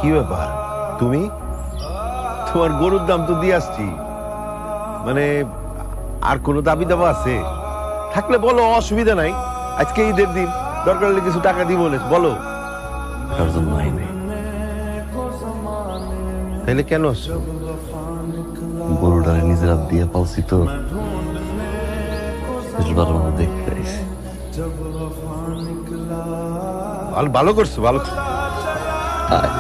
কি ব্যাপার তুমি? তোমার গরুর দাম তো দিয়ে আসছি, মানে আর কোনো দাবি দাবা আছে থাকলে বলো, অসুবিধা নাই। আজকে ঈদের দিন, দরকার হলে কিছু টাকা দিব, বলো। তার জন্য আইনি তাইলে কেন আসছো? গরুটা নিজের হাত দিয়ে পালছি তো, দেখতে আইছি। ভালো করছো, ভালো। আয়।